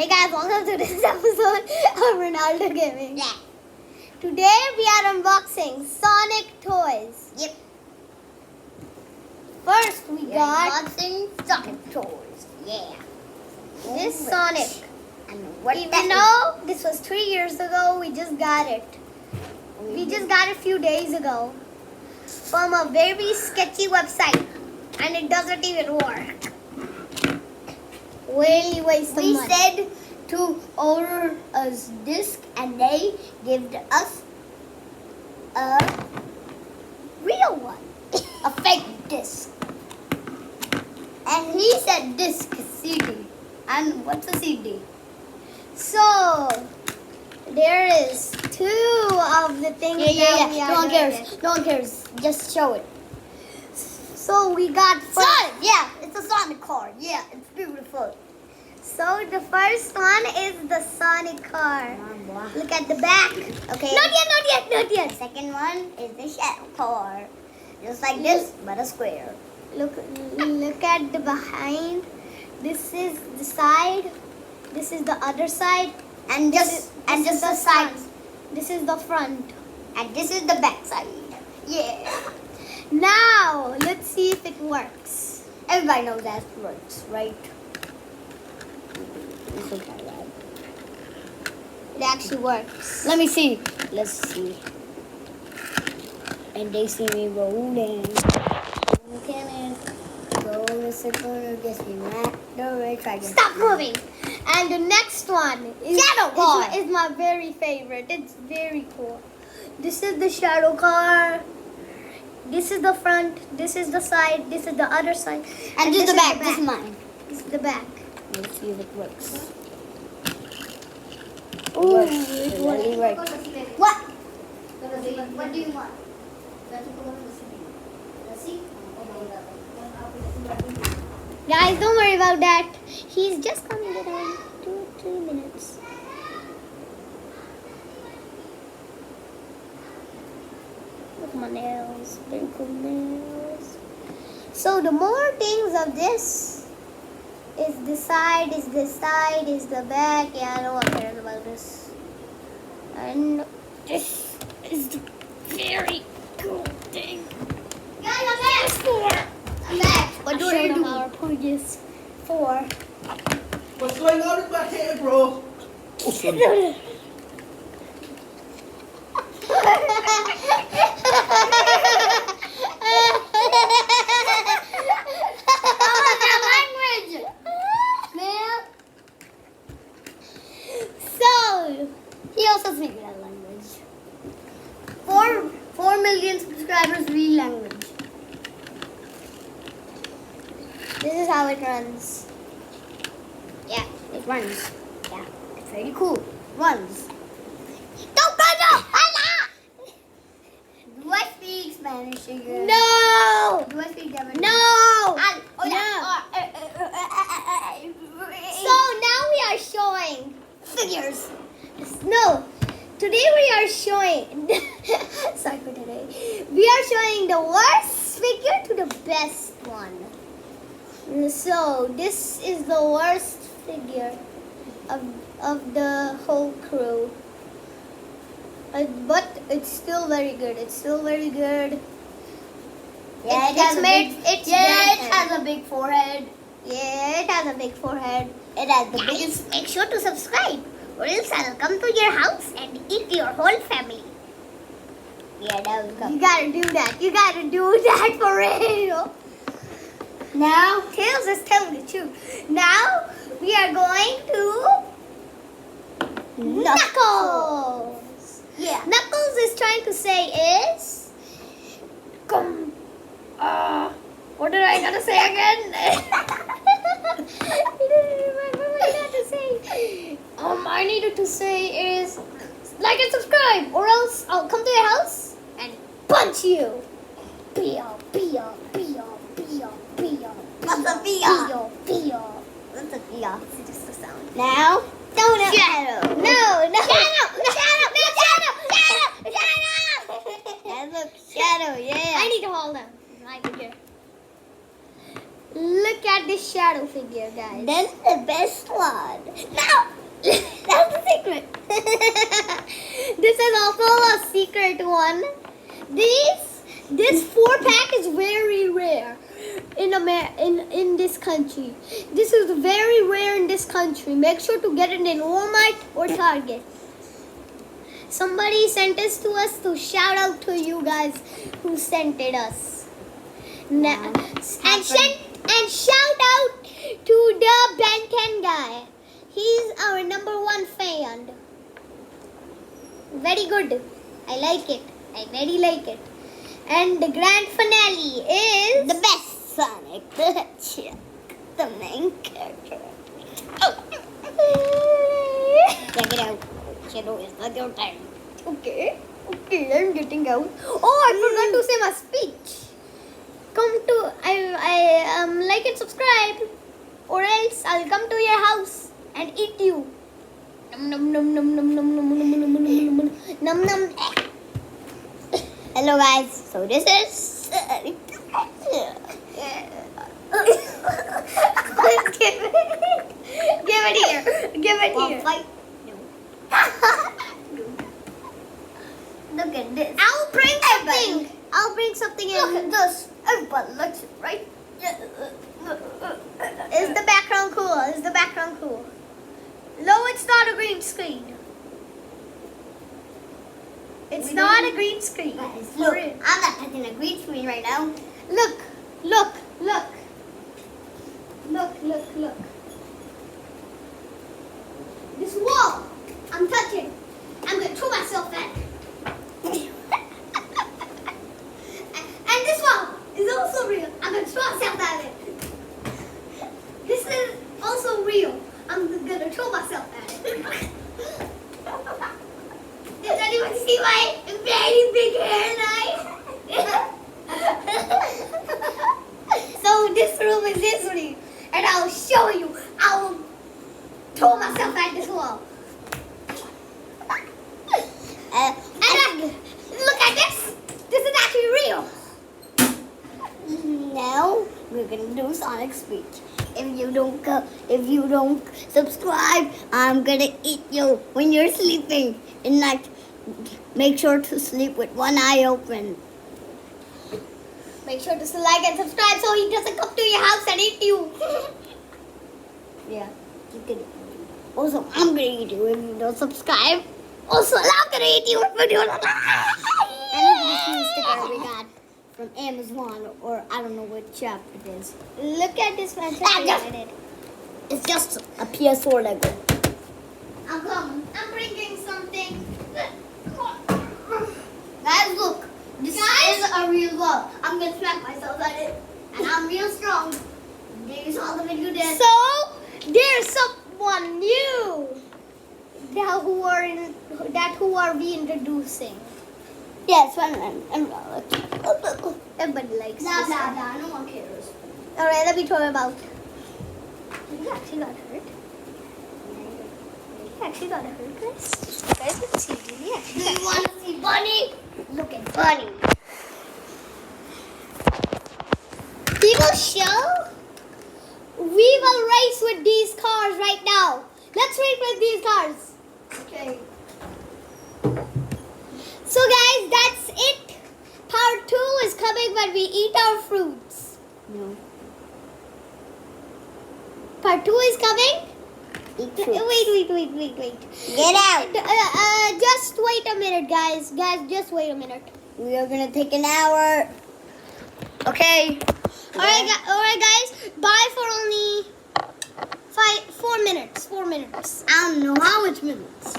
Hey guys, welcome to this episode of Ronaldo Gaming. Yeah. Today we are unboxing Sonic toys. Yep. First we got unboxing Sonic toys. Yeah. this Sonic. And what Even though this was 3 years ago, we just got it. We just got it a few days ago from a very sketchy website, and it doesn't even work. Really waste of we money. said to order a disc, and they gave us a real one, a fake disc. And he said disc CD. And what's a CD? So there is two of the things that we are No one doing. cares. No one cares. Just show it. So we got Sonic. Yeah, it's a Sonic car. Yeah, it's beautiful. So the first one is the Sonic car. Look at the back. Okay. Not yet. The second one is the Shadow car. Just like this, but a square. Look at the behind. This is the side. This is the other side. And just the side. This is the front. And this is the back side. Yeah. Now let's see if it works. Everybody knows that works, right? It actually works. Let me see. Let's see. And they see me rolling. Cannon. Go to circle, gets me right. Try again. Stop moving. And the next one is Shadow car. is my very favorite. It's very cool. This is the Shadow car. This is the front. This is the side. This is the other side. And this is the back. This is mine. This is the back. Let's see if it works. Ooh, It really works. What? What do you want? Guys, don't worry about that. He's just coming in 2 or 3 minutes. Look at my nails. Very cool nails. So the more things of this is the side, is the side, is the back. Yeah, I know what cares about this. And this is the very cool thing. Guys, I'm back. I'm back. What do you do? Our Pugis 4. What's going on with my hair, bro? So, He also speaks that language. 4 million subscribers read language. this is how it runs. Yeah, it runs. Yeah, it's very cool. Runs. Don't go no! Do I speak Spanish again? No! Do I speak Japanese? No! So now we are showing Figures. No, today we are showing. Sorry for today. We are showing the worst figure to the best one. So this is the worst figure of the whole crew. But it's still very good. It's still very good. Yeah, it has a big forehead. Yeah, it has a big forehead. It has the Guys, biggest. make sure to subscribe, or else I'll come to your house and eat your whole family. Yeah, that was good. You gotta do that. You gotta do that for real. Now, Tails is telling the truth. Now we are going to Knuckles. Yeah. Knuckles is trying to say is. What did I gotta say again? I didn't remember what I had to say. I needed to say is like and subscribe, or else I'll come to your house and punch you. Pio, pio, pio, pio, pio. What's a pio? Pio, pio. What's a pia? It's just a sound. Now, Donut. Shadow. No. And look, Shadow, yeah. I need to hold him. Right here. Look at this shadow figure, guys. Then the best one. Now, that's the secret. This is also a secret one. This 4-pack is very rare in this country. This is very rare in this country. Make sure to get it in Walmart or Target. Somebody sent this to us, so shout out to you guys who sent it us. And shout out to the Ben 10 guy. He's our #1 fan. Very good. I like it. I very like it. And the grand finale is The best Sonic the Hedgehog, the main character. Check it out. Shadow, it's not your time. Okay, I'm getting out. Oh, I forgot to say my speech. Like and subscribe, or else I'll come to your house and eat you. Num num num num num num num num num num num num. Hello guys, so this is Give it here. Give it here. fight. Look at this. I'll bring something. I'll bring something in. Look at this. Everybody looks right. Is the background cool? Is the background cool? No, it's not a green screen. It's not a green screen. Guys, For look, real. I'm not touching a green screen right now. Look, look, look. Look, look, look. This wall, I'm touching. I'm gonna throw myself at it. And this wall is also real. I'm gonna throw myself at it. This is also real. I'm gonna throw myself at it. Does anyone see my very big hairline? So this room is this room, and I'll show you. I will throw myself at this wall. Look at this. This is actually real. Now we're gonna do Sonic speech. If you don't subscribe, I'm gonna eat you when you're sleeping. And like, make sure to sleep with one eye open. Make sure to like and subscribe so he doesn't come to your house and eat you. Yeah, you can. Also, I'm gonna eat you if you don't subscribe. Also, I'm gonna eat you if you don't. And this new sticker we got from Amazon, or I don't know which app it is. Look at this man. It's just a PS4 Lego. I'm coming. I'm bringing something. Guys, look. This Guys? is a real wall. I'm gonna smack myself at it, and I'm real strong. You saw the video there. So there's someone new who are we introducing? Yes, I'm Everybody likes Nah, this nah, one. nah. No one cares. All right, let me throw him out. He actually got hurt. He actually got hurt, guys. Guys, let's see. He actually Do you want to see Bunny? look at Bunny. People show. We will race with these cars right now. Let's race with these cars. Okay. So guys, that's it. Part 2 is coming when we eat our fruits. No. Part 2 is coming. Eat Wait. fruits. Get out. Just wait a minute, guys. Guys, just wait a minute. We are gonna take an hour. Okay. All right, guys. Bye for only 4 minutes. 4 minutes. I don't know how much minutes.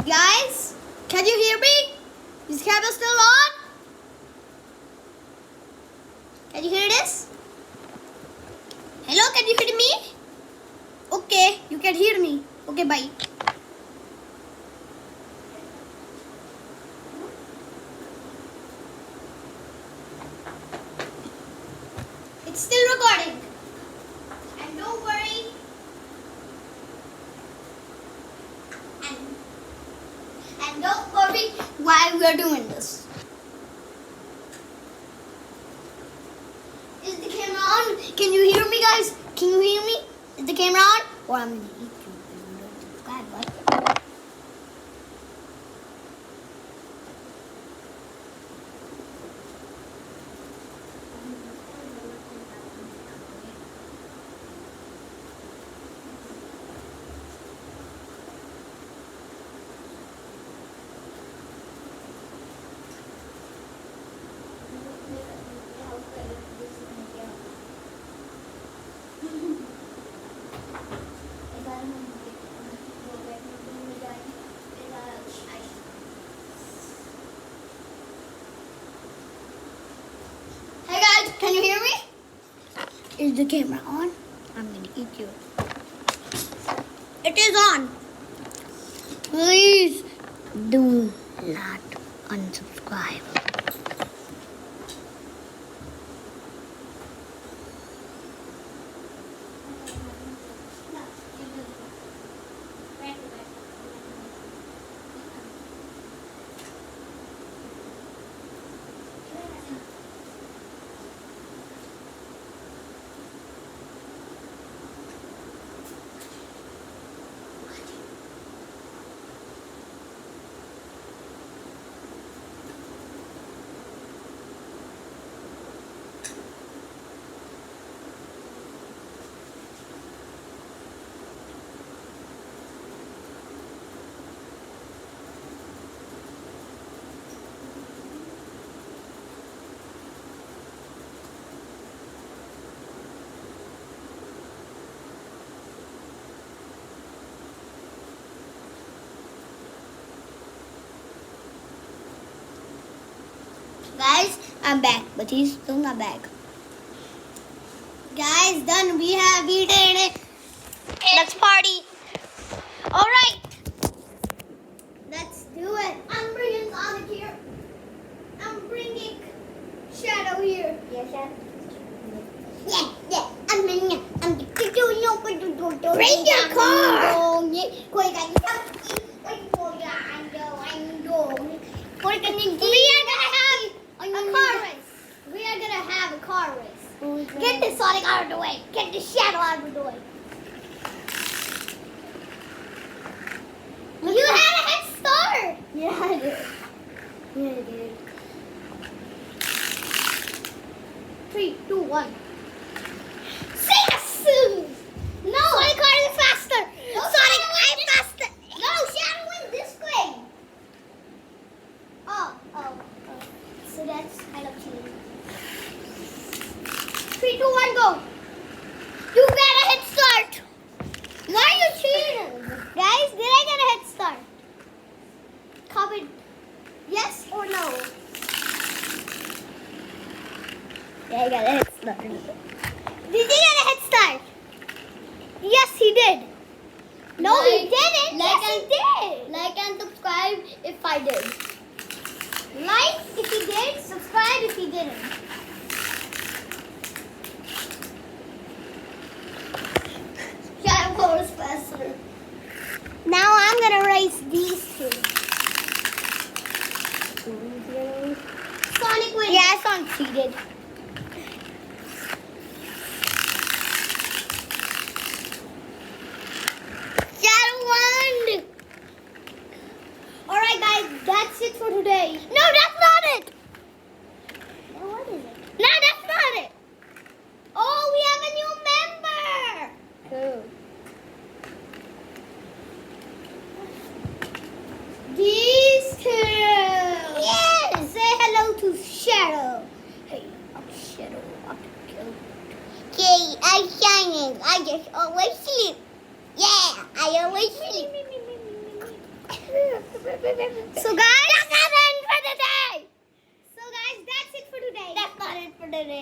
Guys, can you hear me? Is the camera still on? Can you hear this? Okay, bye. It's still recording. And don't worry. And don't worry why we're doing this. Is the camera on? Can you hear me, guys? Can you hear me? Is the camera on? Or I'm gonna eat you if you don't subscribe, but. Hey guys, can you hear me? Is the camera on? I'm gonna eat you. It is on. Please do not unsubscribe. Guys, I'm back, but he's still not back. Guys, done. We have eaten it. Let's party. All right. Let's do it. I'm bringing Sonic here. I'm bringing Shadow here. Yes, Chef. Yeah. Bring your car. We are gonna have a car race. Get the Sonic out of the way. Get the Shadow out of the way. You had a head start. Yeah, I did. Yeah, I did. 3, 2, 1. Yes! No, Sonic car is faster. No, Sonic I'm faster. No, Shadow went this way. Oh. So that's kind of cheating. 3, 2, 1, go. You got a head start. Why are you cheating? Guys, did I get a head start? Comment yes or no. Yeah, I got a head start. Did he get a head start? Yes, he did. No, he didn't. Yes, he did. Like and subscribe if I did. Like if he did, subscribe if he didn't. Shadow goes faster. Now I'm gonna race these two. Sonic wins. Yeah, Sonic cheated. Shadow won. Alright guys, that's it for today. No, that's not it. Now what is it? No, that's not it. Oh, we have a new member. Cool. These two. Yes. Say hello to Shadow. Hey, I'm Shadow. I'm cute. Okay, I'm shining. I just always sleep. Yeah, I always sleep. So guys, that's not it for today. So guys, that's it for today. That's not it for today.